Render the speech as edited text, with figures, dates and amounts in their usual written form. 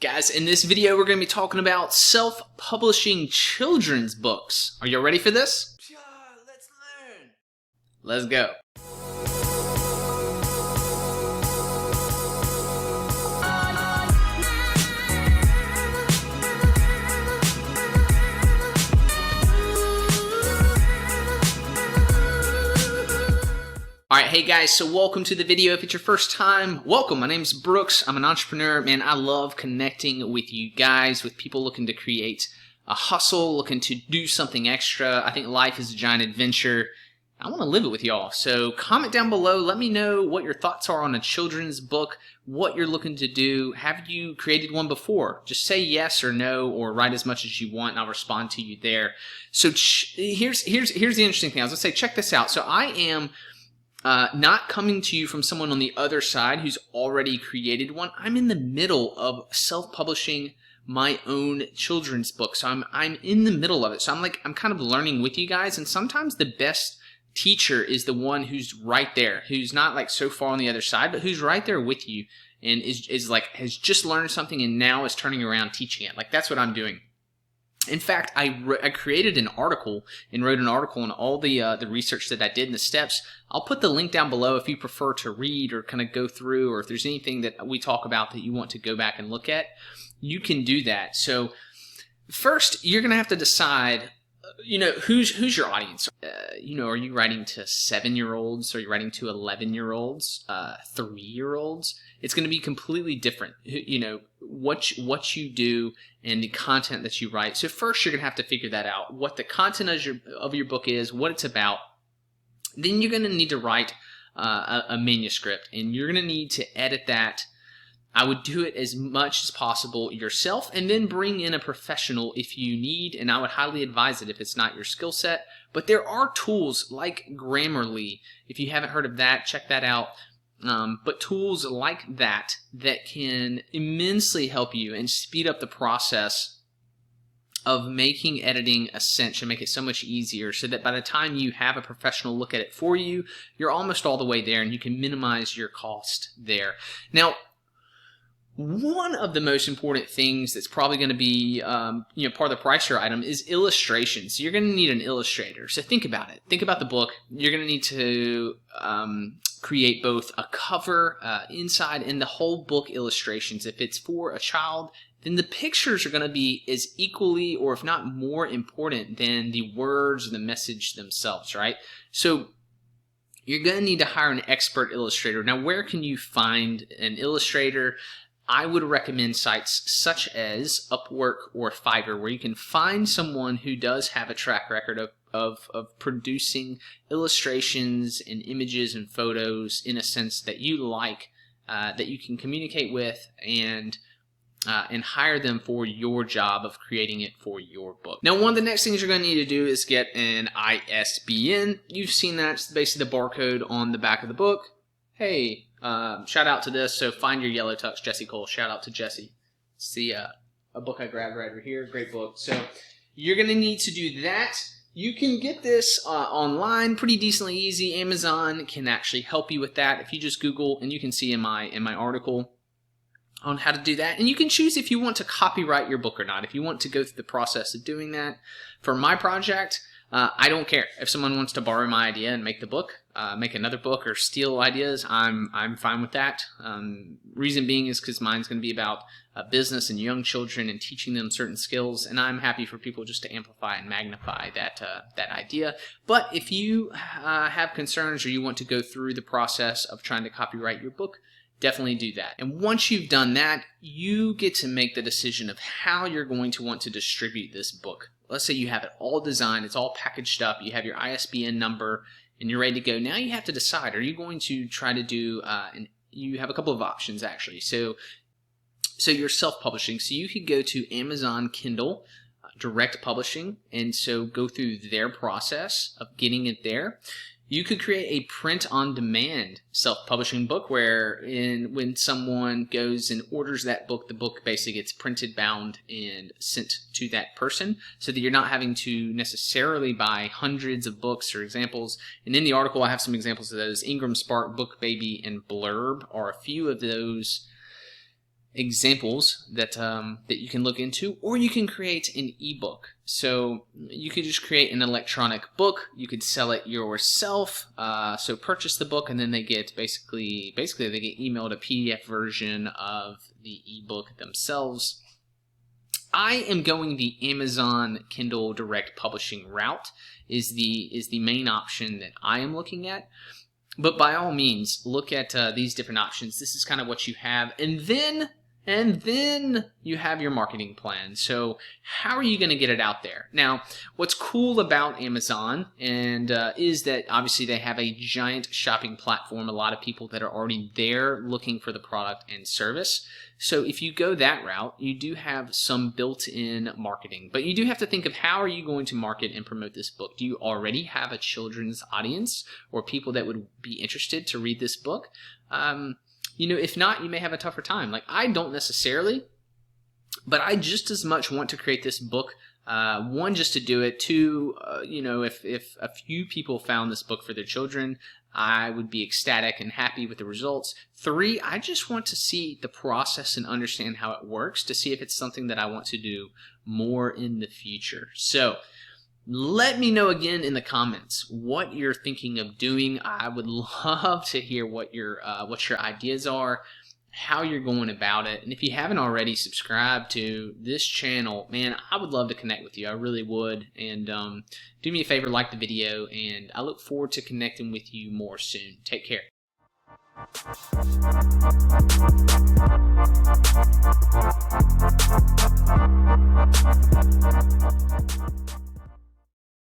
Guys, in this video we're going to be talking about self-publishing children's books. Are you ready for this? Yeah, let's learn. Let's go. Alright, hey guys, so welcome to the video. If it's your first time, welcome. My name's Brooks. I'm an entrepreneur. Man, I love connecting with you guys, with people looking to create a hustle, looking to do something extra. I think life is a giant adventure. I want to live it with y'all. So comment down below. Let me know what your thoughts are on a children's book, what you're looking to do. Have you created one before? Just say yes or no, or write as much as you want, and I'll respond to you there. So here's the interesting thing. I was going to say, check this out. So I am not coming to you from someone on the other side who's already created one. I'm in the middle of self-publishing my own children's book. So I'm in the middle of it. So I'm kind of learning with you guys. And sometimes the best teacher is the one who's right there, who's not like so far on the other side, but who's right there with you and is like has just learned something and now is turning around teaching it. Like that's what I'm doing. In fact, I created an article and wrote an article on all the research that I did and the steps. I'll put the link down below if you prefer to read or kind of go through, or if there's anything that we talk about that you want to go back and look at, you can do that. So first, you're going to have to decide, who's your audience? Are you writing to 7-year-olds? Are you writing to 11-year-olds? 3-year-olds? It's going to be completely different, what you do and the content that you write. So first, you're going to have to figure that out, what the content of your book is, what it's about. Then you're going to need to write a manuscript, and you're going to need to edit that. I would do it as much as possible yourself, and then bring in a professional if you need, and I would highly advise it if it's not your skill set. But there are tools like Grammarly. If you haven't heard of that, check that out. But tools like that can immensely help you and speed up the process of making editing a cinch and make it so much easier, so that by the time you have a professional look at it for you, you're almost all the way there and you can minimize your cost there. Now, one of the most important things that's probably going to be part of the price your item is illustrations. So you're going to need an illustrator. So think about it. Think about the book. You're going to need to create both a cover inside and the whole book illustrations. If it's for a child, then the pictures are going to be as equally, or if not more important than the words or the message themselves, right? So you're going to need to hire an expert illustrator. Now, where can you find an illustrator? I would recommend sites such as Upwork or Fiverr, where you can find someone who does have a track record of producing illustrations and images and photos in a sense that you like, that you can communicate with, and hire them for your job of creating it for your book. Now, one of the next things you're going to need to do is get an ISBN. You've seen that. It's basically the barcode on the back of the book. Hey, shout out to this. So Find Your Yellow Tux, Jesse Cole. Shout out to Jesse. See a book I grabbed right over here. Great book. So you're going to need to do that. You can get this online pretty decently easy. Amazon can actually help you with that. If you just Google, and you can see in my article on how to do that. And you can choose if you want to copyright your book or not, if you want to go through the process of doing that. For my project, I don't care. If someone wants to borrow my idea and make the book, make another book, or steal ideas, I'm fine with that. Reason being is because mine's going to be about business and young children and teaching them certain skills, and I'm happy for people just to amplify and magnify that idea. But if you have concerns, or you want to go through the process of trying to copyright your book, definitely do that. And once you've done that, you get to make the decision of how you're going to want to distribute this book. Let's say you have it all designed, it's all packaged up, you have your ISBN number, and you're ready to go. Now you have to decide, are you going to try to do, and you have a couple of options actually. So you're self-publishing, so you could go to Amazon Kindle, direct publishing, and so go through their process of getting it there. You could create a print-on-demand self-publishing book where when someone goes and orders that book, the book basically gets printed, bound, and sent to that person, so that you're not having to necessarily buy hundreds of books or examples. And in the article, I have some examples of those. Ingram Spark, Book Baby, and Blurb are a few of those examples that that you can look into, or you can create an ebook. So you could just create an electronic book. You could sell it yourself. So purchase the book, and then they get basically they get emailed a PDF version of the ebook themselves. I am going the Amazon Kindle Direct Publishing route. Is the main option that I am looking at. But by all means, look at these different options. This is kind of what you have, and then you have your marketing plan. So how are you going to get it out there? Now, what's cool about Amazon and is that obviously they have a giant shopping platform, a lot of people that are already there looking for the product and service. So if you go that route, you do have some built-in marketing, but you do have to think of how are you going to market and promote this book? Do you already have a children's audience or people that would be interested to read this book? If not, you may have a tougher time. Like I don't necessarily, but I just as much want to create this book. One, just to do it. Two, if a few people found this book for their children, I would be ecstatic and happy with the results. Three, I just want to see the process and understand how it works to see if it's something that I want to do more in the future. So let me know again in the comments what you're thinking of doing. I would love to hear what your ideas are, how you're going about it. And if you haven't already subscribed to this channel, man, I would love to connect with you. I really would. And do me a favor, like the video, and I look forward to connecting with you more soon. Take care.